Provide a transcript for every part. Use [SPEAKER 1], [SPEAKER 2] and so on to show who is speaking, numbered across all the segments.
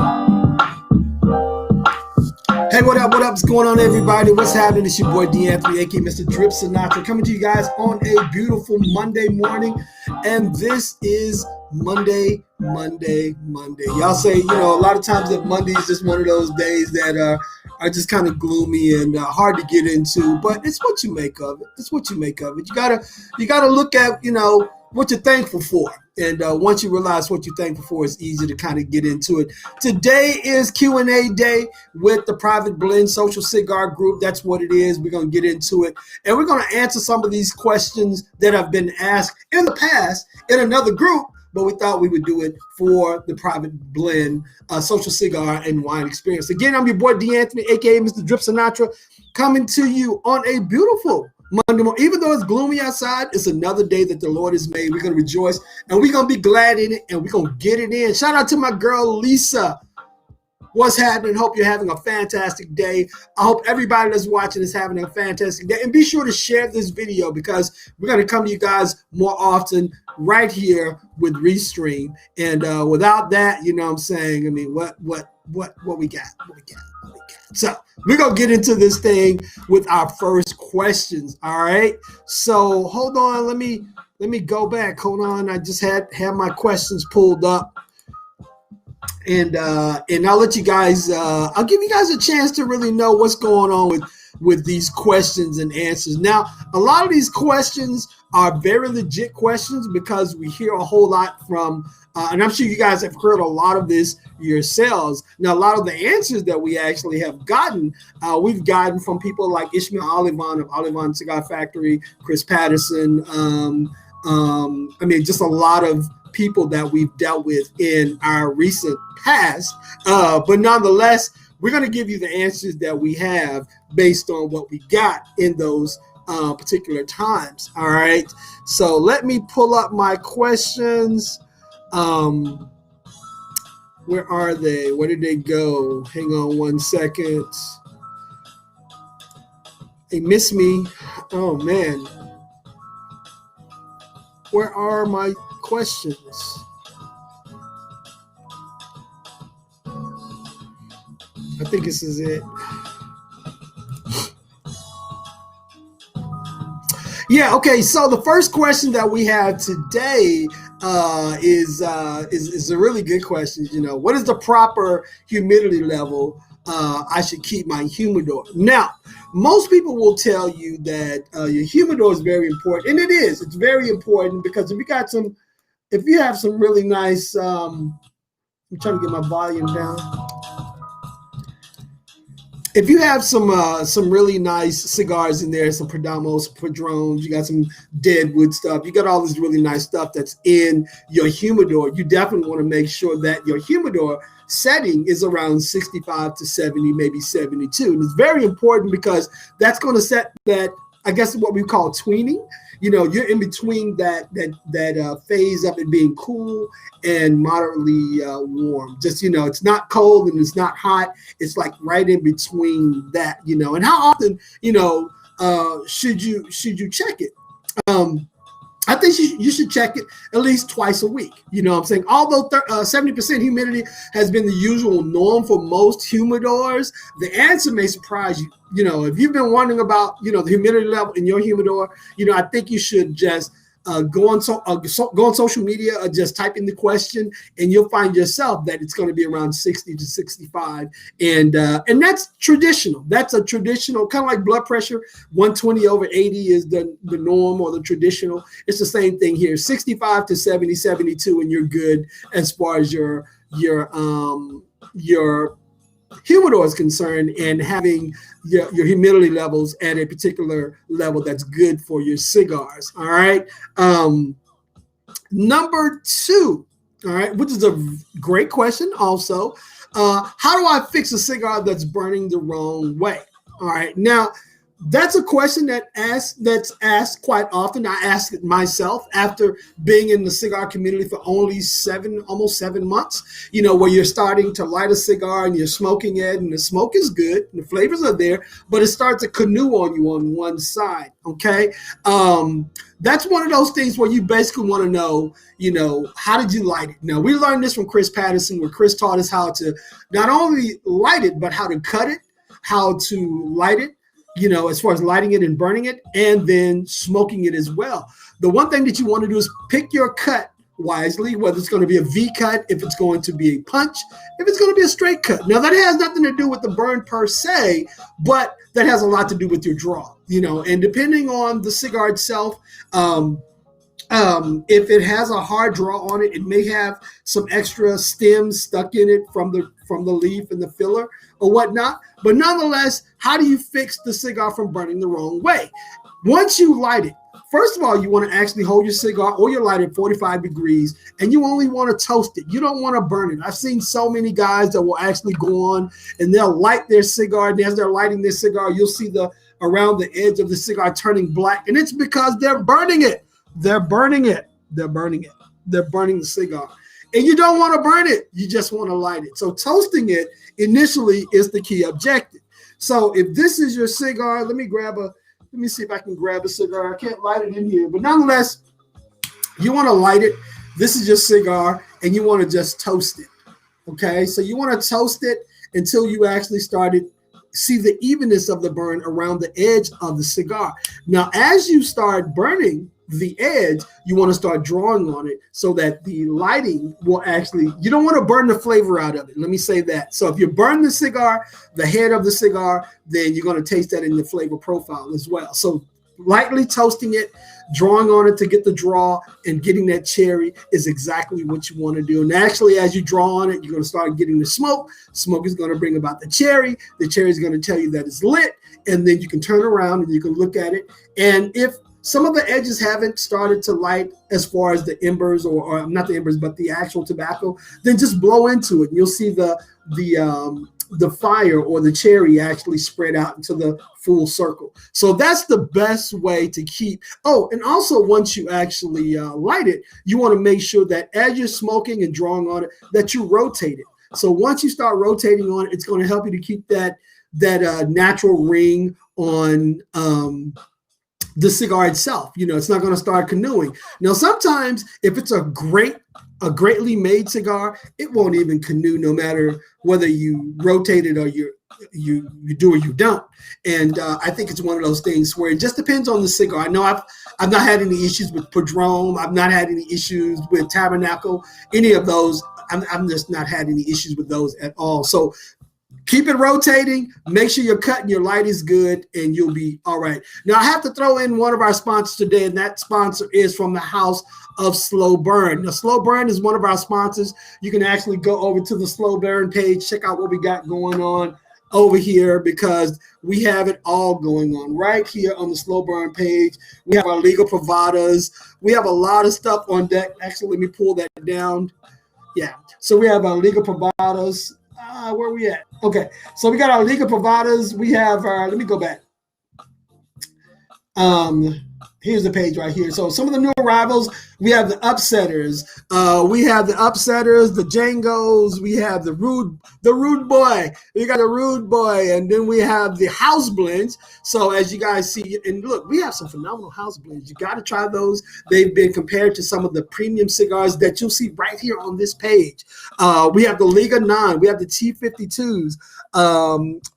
[SPEAKER 1] Hey, what up? What's going on, everybody? What's happening? It's your boy D'Anthony, aka Mr. Drip Sinatra, coming to you guys on a beautiful Monday morning. And this is Monday. Y'all say, a lot of times that Monday is just one of those days that are just kind of gloomy and hard to get into. But it's what you make of it. You gotta look at, what you're thankful for. And once you realize what you're thankful for, it's easy to kind of get into it. Today is Q&A day with the Private Blend Social Cigar Group. That's what it is. We're going to get into it. And we're going to answer some of these questions that have been asked in the past in another group, but we thought we would do it for the Private Blend Social Cigar and Wine Experience. Again, I'm your boy D'Anthony, a.k.a. Mr. Drip Sinatra, coming to you on a beautiful Monday morning. Even though it's gloomy outside, it's another day that the Lord has made. We're going to rejoice, and we're going to be glad in it, and we're going to get it in. Shout out to my girl, Lisa. What's happening? Hope you're having a fantastic day. I hope everybody that's watching is having a fantastic day. And be sure to share this video because we're going to come to you guys more often right here with Restream. And without that, you know what I'm saying? I mean, what we got? So we're going to get into this thing with our first questions. All right. So hold on. Let me go back. Hold on. I just had my questions pulled up. And I'll let you guys, I'll give you guys a chance to really know what's going on with these questions and answers. Now, a lot of these questions are very legit questions because we hear a whole lot from, and I'm sure you guys have heard a lot of this yourselves. Now, a lot of the answers that we actually have gotten, we've gotten from people like Ishmael Olivan of Olivan Cigar Factory, Chris Patterson. Just a lot of people that we've dealt with in our recent past. But nonetheless, we're going to give you the answers that we have based on what we got in those particular times. All right. So let me pull up my questions. Where are they? Where did they go? Hang on one second. They miss me. Oh, man. Where are my questions? I think this is it. Yeah, okay. So the first question that we have today is a really good question. What is the proper humidity level I should keep my humidor? Now, most people will tell you that your humidor is very important, and it is. It's very important because if you have some really nice, I'm trying to get my volume down. If you have some really nice cigars in there, some Perdomos, Padrones, you got some Deadwood stuff, you got all this really nice stuff that's in your humidor, you definitely want to make sure that your humidor setting is around 65 to 70, maybe 72. And it's very important because that's going to set that, I guess, what we call tweening. You're in between that phase of it being cool and moderately warm. Just, it's not cold and it's not hot. It's like right in between that, and how often, should you check it? I think you should check it at least twice a week. You know what I'm saying? Although 70% humidity has been the usual norm for most humidors, the answer may surprise you. If you've been wondering about, the humidity level in your humidor, I think you should just go on social media or just type in the question, and you'll find yourself that it's going to be around 60 to 65, and that's traditional. That's a traditional, kind of like blood pressure. 120 over 80 is the norm or the traditional. It's the same thing here. 65 to 70, 72, and you're good as far as your humidor is concerned, and having your humidity levels at a particular level that's good for your cigars. All right. Number two, all right, which is a great question also. How do I fix a cigar that's burning the wrong way? All right. Now, That's a question that's asked quite often. I ask it myself after being in the cigar community for only almost 7 months, where you're starting to light a cigar and you're smoking it, and the smoke is good and the flavors are there, but it starts to canoe on you on one side. Okay. That's one of those things where you basically want to know, how did you light it? Now, we learned this from Chris Patterson, where Chris taught us how to not only light it, but how to cut it, how to light it, as far as lighting it and burning it, and then smoking it as well. The one thing that you want to do is pick your cut wisely, whether it's going to be a V cut, if it's going to be a punch, if it's going to be a straight cut. Now, that has nothing to do with the burn per se, but that has a lot to do with your draw, and depending on the cigar itself, if it has a hard draw on it, it may have some extra stems stuck in it from the leaf and the filler or whatnot. But nonetheless, how do you fix the cigar from burning the wrong way? Once you light it, first of all, you want to actually hold your cigar or your lighter at 45 degrees, and you only want to toast it. You don't want to burn it. I've seen so many guys that will actually go on and they'll light their cigar, and as they're lighting their cigar, you'll see around the edge of the cigar turning black, and it's because they're burning it. They're burning it. They're burning it. They're burning the cigar. And you don't want to burn it. You just want to light it. So toasting it initially is the key objective. So if this is your cigar, let me see if I can grab a cigar. I can't light it in here, but nonetheless, you want to light it. This is your cigar, and you want to just toast it. Okay, so you want to toast it until you actually see the evenness of the burn around the edge of the cigar. Now, as you start burning the edge, you want to start drawing on it so that the lighting will you don't want to burn the flavor out of it. Let me say that. So if you burn the cigar, the head of the cigar, then you're going to taste that in the flavor profile as well. So lightly toasting it, drawing on it to get the draw, and getting that cherry is exactly what you want to do. And actually, as you draw on it, you're going to start getting the smoke. Smoke is going to bring about the cherry. The cherry is going to tell you that it's lit, and then you can turn around and you can look at it. And if some of the edges haven't started to light as far as the embers, or not the embers, but the actual tobacco, then just blow into it. And you'll see the fire or the cherry actually spread out into the full circle. So that's the best way to keep. Oh, and also once you actually light it, you want to make sure that as you're smoking and drawing on it, that you rotate it. So once you start rotating on it, it's going to help you to keep that natural ring on the cigar itself. It's not going to start canoeing. Now, sometimes if it's a greatly made cigar, it won't even canoe, no matter whether you rotate it or you do or you don't. And I think it's one of those things where it just depends on the cigar. I know I've not had any issues with Padron. I've not had any issues with Tabernacle. Any of those, I'm just not had any issues with those at all. So keep it rotating. Make sure your cut and your light is good, and you'll be all right. Now, I have to throw in one of our sponsors today, and that sponsor is from the House of Slow Burn. Now, Slow Burn is one of our sponsors. You can actually go over to the Slow Burn page, check out what we got going on over here, because we have it all going on right here on the Slow Burn page. We have our legal providers. We have a lot of stuff on deck. Actually, let me pull that down. Yeah. So we have our legal providers. Where are we at? Okay, so we got our legal providers. We have our, let me go back. Here's the page right here. So some of the new arrivals, we have the Upsetters. The Django's. We have the Rude Boy. We got the Rude Boy, and then we have the House Blends. So as you guys see, and look, we have some phenomenal house blends. You got to try those. They've been compared to some of the premium cigars that you'll see right here on this page. We have the Liga 9. We have the T52s.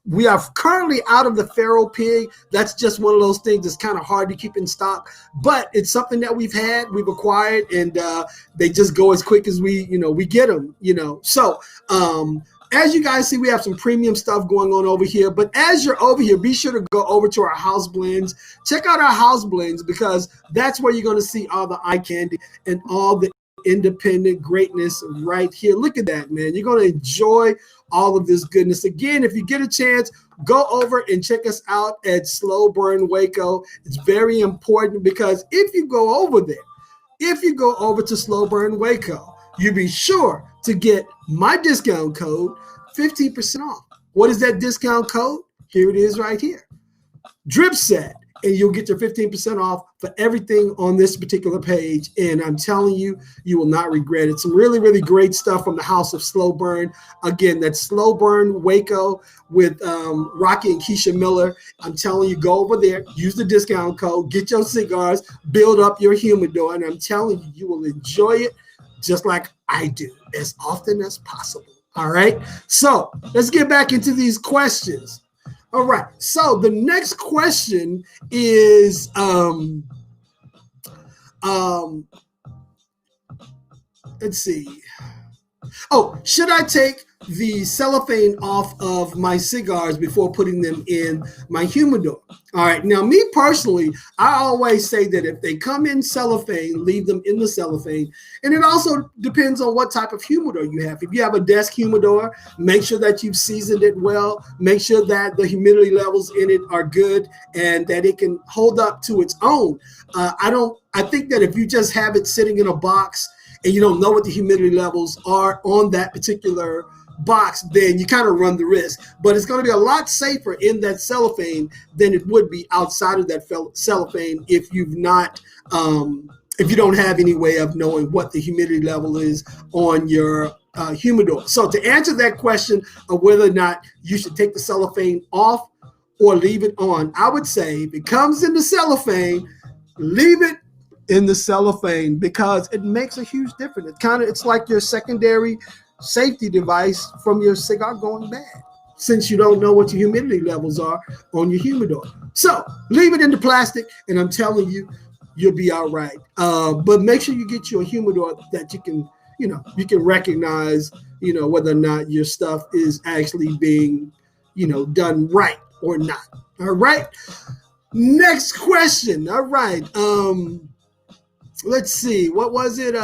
[SPEAKER 1] We are currently out of the Pharaoh Pig. That's just one of those things that's kind of hard to keep in stock, but it's something that we've acquired, and they just go as quick as we get them, So as you guys see, we have some premium stuff going on over here, but as you're over here, be sure to go over to our house blends. Check out our house blends, because that's where you're going to see all the eye candy and all the independent greatness right here. Look at that, man. You're going to enjoy all of this goodness. Again, if you get a chance, go over and check us out at Slow Burn Waco. It's very important, because if you go over to Slow Burn Waco, you be sure to get my discount code, 15% off. What is that discount code? Here it is right here. Drip Set, and you'll get your 15% off for everything on this particular page. And I'm telling you, you will not regret it. Some really, really great stuff from the House of Slow Burn. Again, that's Slow Burn Waco with Rocky and Keisha Miller. I'm telling you, go over there, use the discount code, get your cigars, build up your humidor, and I'm telling you, you will enjoy it just like I do, as often as possible. All right? So let's get back into these questions. All right, so the next question is let's see. Oh, should I take the cellophane off of my cigars before putting them in my humidor? All right, now me personally, I always say that if they come in cellophane, leave them in the cellophane. And it also depends on what type of humidor you have. If you have a desk humidor, make sure that you've seasoned it well. Make sure that the humidity levels in it are good and that it can hold up to its own. I think that if you just have it sitting in a box and you don't know what the humidity levels are on that particular box, then you kind of run the risk. But it's going to be a lot safer in that cellophane than it would be outside of that cellophane if you've not, if you don't have any way of knowing what the humidity level is on your humidor. So to answer that question of whether or not you should take the cellophane off or leave it on, I would say if it comes in the cellophane, leave it in the cellophane because it makes a huge difference. It's like your secondary safety device from your cigar going bad, since you don't know what your humidity levels are on your humidor. So leave it in the plastic, and I'm telling you, you'll be all right. But make sure you get your humidor that you can recognize, whether or not your stuff is actually being, done right or not. All right. Next question. All right. Let's see. What was it?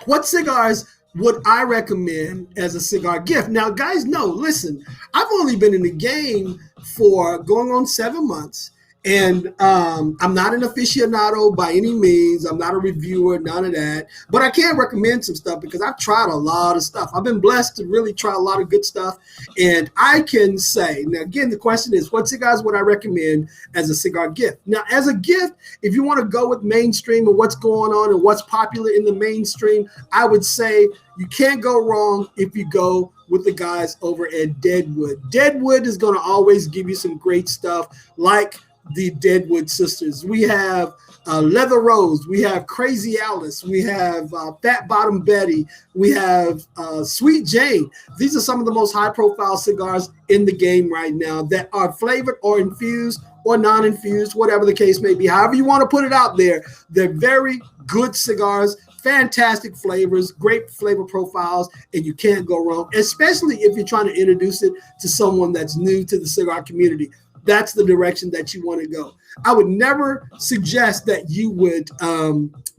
[SPEAKER 1] What cigars would I recommend as a cigar gift? Now, guys, listen, I've only been in the game for going on 7 months. And I'm not an aficionado by any means. I'm not a reviewer, none of that. But I can recommend some stuff because I've tried a lot of stuff. I've been blessed to really try a lot of good stuff. And I can say, now, again, the question is, what cigars would I recommend as a cigar gift? Now, as a gift, if you want to go with mainstream and what's going on and what's popular in the mainstream, I would say you can't go wrong if you go with the guys over at Deadwood. Deadwood is going to always give you some great stuff like the Deadwood sisters. We have Leather Rose, we have Crazy Alice, we have Fat Bottom Betty, we have Sweet Jane. These are some of the most high profile cigars in the game right now that are flavored or infused or non-infused, whatever the case may be. However you want to put it out there, they're very good cigars, fantastic flavors, great flavor profiles, and you can't go wrong, especially if you're trying to introduce it to someone that's new to the cigar community. That's the direction that you want to go. I would never suggest that you would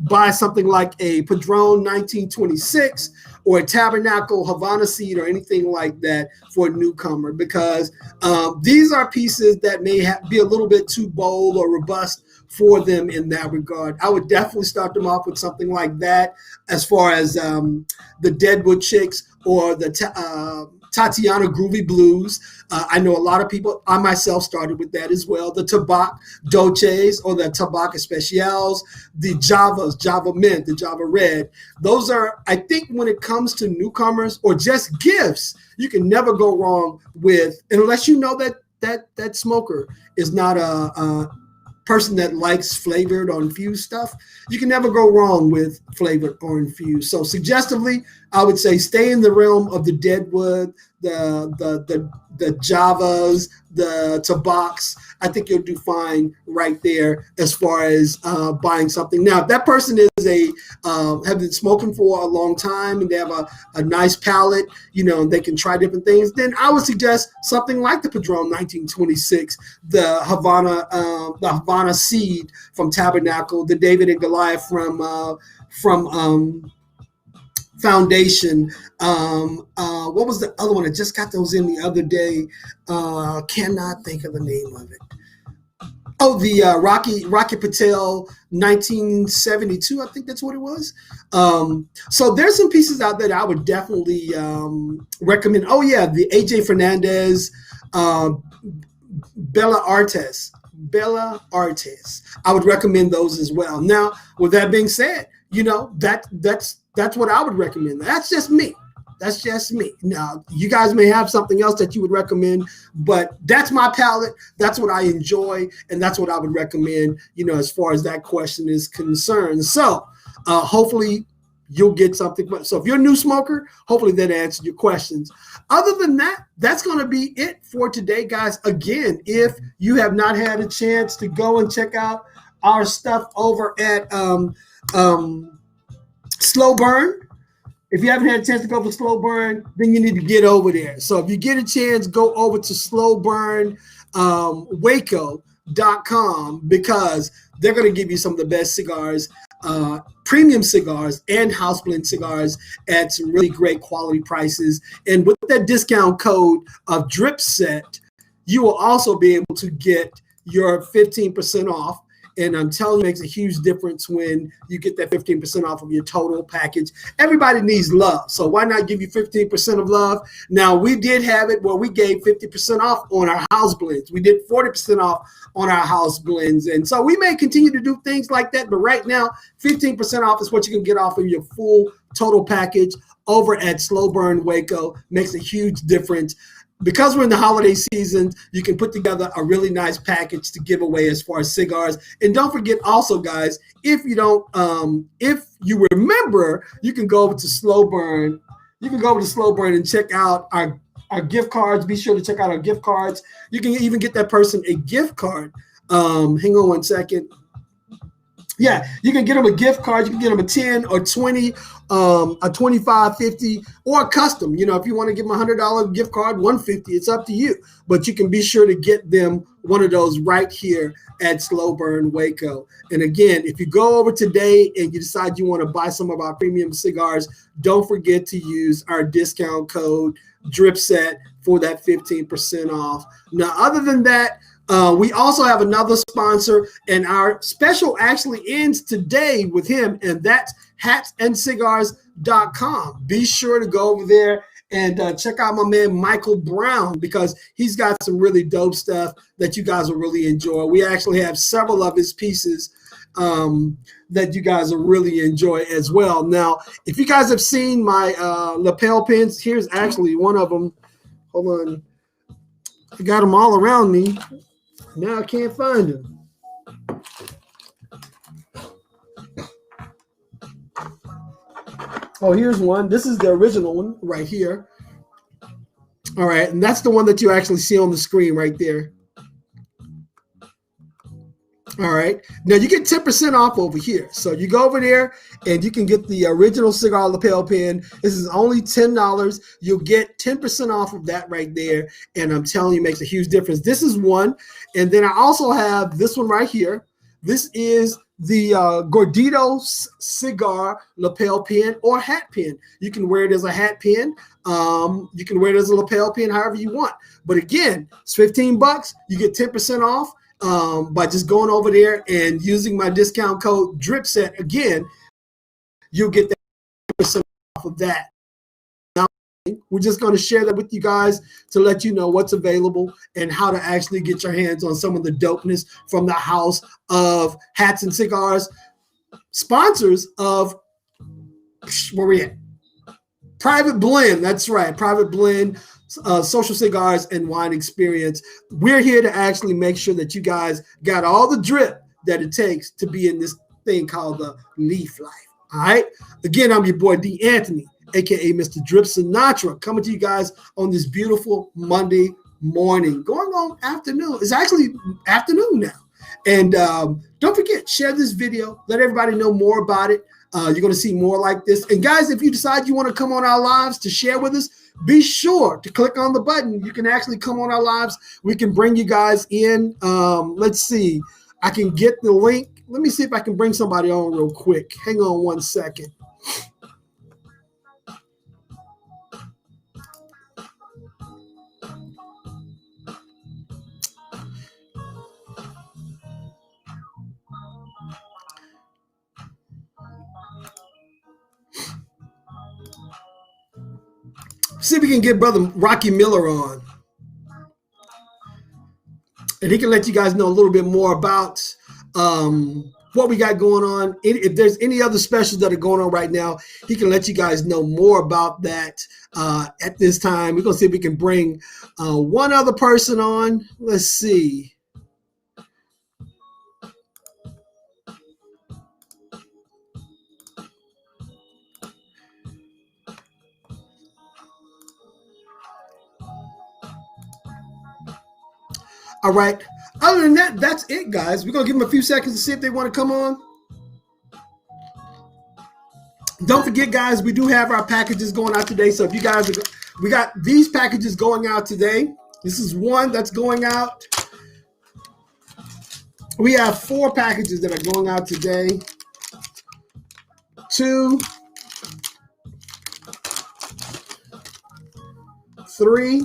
[SPEAKER 1] buy something like a Padron 1926 or a Tabernacle Havana Seed or anything like that for a newcomer, because these are pieces that may be a little bit too bold or robust for them in that regard. I would definitely start them off with something like that as far as the Deadwood Chicks or the Tatiana Groovy Blues. I know a lot of people, I myself started with that as well. The Tabac Dolces or the Tabac Especials, the Javas, Java Mint, the Java Red. Those are, I think when it comes to newcomers or just gifts, you can never go wrong with, unless you know that smoker is not a person that likes flavored or infused stuff, you can never go wrong with flavored or infused. So suggestively, I would say stay in the realm of the Deadwood, the Javas, the Tabacs. I think you'll do fine right there as far as buying something. Now, if that person is have been smoking for a long time and they have a nice palate, and they can try different things, then I would suggest something like the Padron 1926, the Havana Seed from Tabernacle, the David and Goliath from Foundation. What was the other one? I just got those in the other day. Cannot think of the name of it. Oh, the Rocky Patel 1972, I think that's what it was. So there's some pieces out there that I would definitely recommend. Oh yeah, the AJ Fernandez Bella Artes. Bella Artes. I would recommend those as well. Now, with that being said, you know, that's what I would recommend. That's just me. That's just me. Now, you guys may have something else that you would recommend, but that's my palate. That's what I enjoy, and that's what I would recommend, you know, as far as that question is concerned. So hopefully you'll get something. So if you're a new smoker, hopefully that answers your questions. Other than that, that's going to be it for today, guys. Again, if you have not had a chance to go and check out our stuff over at Slow Burn, if you haven't had a chance to go for Slow Burn, then you need to get over there. So if you get a chance, go over to slowburnwaco.com because they're going to give you some of the best cigars, premium cigars and house blend cigars at some really great quality prices. And with that discount code of Drip Set, you will also be able to get your 15% off. And I'm telling you, it makes a huge difference when you get that 15% off of your total package. Everybody needs love, so why not give you 15% of love? Now, we did have it where we gave 50% off on our house blends. We did 40% off on our house blends. And so we may continue to do things like that, but right now, 15% off is what you can get off of your full total package over at Slow Burn Waco. Makes a huge difference. Because we're in the holiday season, you can put together a really nice package to give away as far as cigars. And don't forget also, guys, if you don't, if you remember, you can go over to Slow Burn. You can go over to Slow Burn and check out our gift cards. Be sure to check out our gift cards. You can even get that person a gift card. Hang on one second. Yeah, you can get them a gift card. You can get them a 10 or 20, a 25, 50, or a custom. You know, if you want to give them a $100 gift card, 150, it's up to you. But you can be sure to get them one of those right here at Slow Burn Waco. And again, if you go over today and you decide you want to buy some of our premium cigars, don't forget to use our discount code DRIPSET for that 15% off. Now, other than that, we also have another sponsor, and our special actually ends today with him, and that's hatsandcigars.com. Be sure to go over there and check out my man Michael Brown because he's got some really dope stuff that you guys will really enjoy. We actually have several of his pieces that you guys will really enjoy as well. Now, if you guys have seen my lapel pins, here's actually one of them. Hold on. I got them all around me. Now I can't find them. Oh, here's one. This is the original one right here. All right, and that's the one that you actually see on the screen right there. All right, now you get 10% off over here. So you go over there and you can get the original cigar lapel pin. This is only $10. You'll get 10% off of that right there. And I'm telling you, it makes a huge difference. This is one. And then I also have this one right here. This is the Gordito cigar lapel pin or hat pin. You can wear it as a hat pin. You can wear it as a lapel pin, however you want. But again, it's $15. You get 10% off. By just going over there and using my discount code DRIPSET. Again, you'll get that percent off of that. Now, we're just going to share that with you guys to let you know what's available and how to actually get your hands on some of the dopeness from the house of Hats and Cigars, sponsors of, where we at? Private Blend. That's right, Private Blend. Social cigars and wine experience. We're here to actually make sure that you guys got all the drip that it takes to be in this thing called the leaf life. All right. Again, I'm your boy D. Anthony, aka Mr. Drip Sinatra, coming to you guys on this beautiful Monday morning. Going on afternoon. It's actually afternoon now. And don't forget, share this video. Let everybody know more about it. You're going to see more like this. And guys, if you decide you want to come on our lives to share with us, be sure to click on the button. You can actually come on our lives. We can bring you guys in. Let's see. I can get the link. Let me see if I can bring somebody on real quick. Hang on one second. See if we can get Brother Rocky Miller on. and he can let you guys know a little bit more about what we got going on. If there's any other specials that are going on right now, he can let you guys know more about that at this time. We're going to see if we can bring one other person on. Let's see. All right. Other than that, that's it, guys. We're going to give them a few seconds to see if they want to come on. Don't forget, guys, we do have our packages going out today. So if you guys are, we got these packages going out today. This is one that's going out. We have 4 packages that are going out today. 2, 3,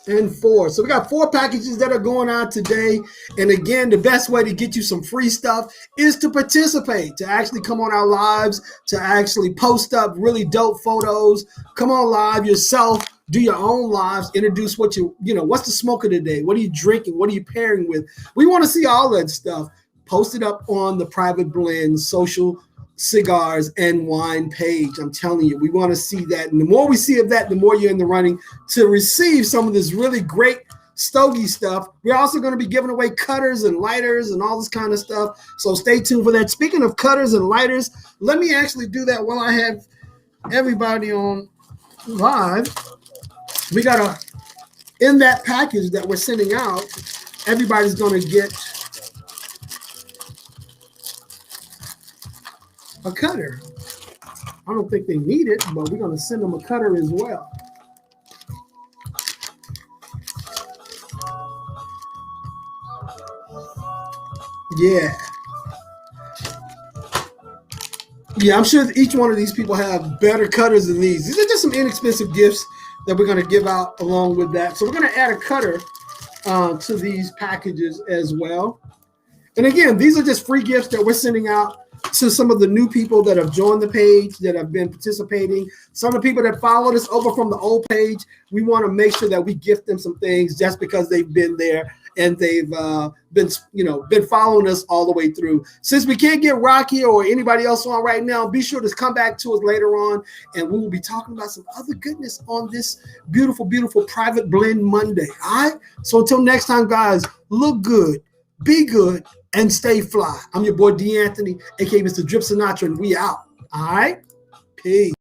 [SPEAKER 1] and 4. So we got 4 packages that are going out today. And again, the best way to get you some free stuff is to participate, to actually come on our lives, to actually post up really dope photos. Come on live yourself, do your own lives, introduce what what's the smoke of the day? What are you drinking? What are you pairing with? We want to see all that stuff. Post it up on the Private Blend social cigars and wine page. I'm telling you, we want to see that. And the more we see of that, the more you're in the running to receive some of this really great stogie stuff. We're also going to be giving away cutters and lighters and all this kind of stuff. So stay tuned for that. Speaking of cutters and lighters, let me actually do that while I have everybody on live. We got in that package that we're sending out, everybody's going to get a cutter. I don't think they need it, but we're going to send them a cutter as well. Yeah, I'm sure each one of these people have better cutters than these. These are just some inexpensive gifts that we're going to give out along with that. So we're going to add a cutter to these packages as well. And again, these are just free gifts that we're sending out to some of the new people that have joined the page, that have been participating. Some of the people that followed us over from the old page, we want to make sure that we gift them some things just because they've been there and they've been following us all the way through. Since we can't get Rocky or anybody else on right now, be sure to come back to us later on, and we will be talking about some other goodness on this beautiful, beautiful Private Blend Monday. All right? So until next time, guys, look good, be good, and stay fly. I'm your boy, D. Anthony, a.k.a. Mr. Drip Sinatra, and we out. All right? Peace.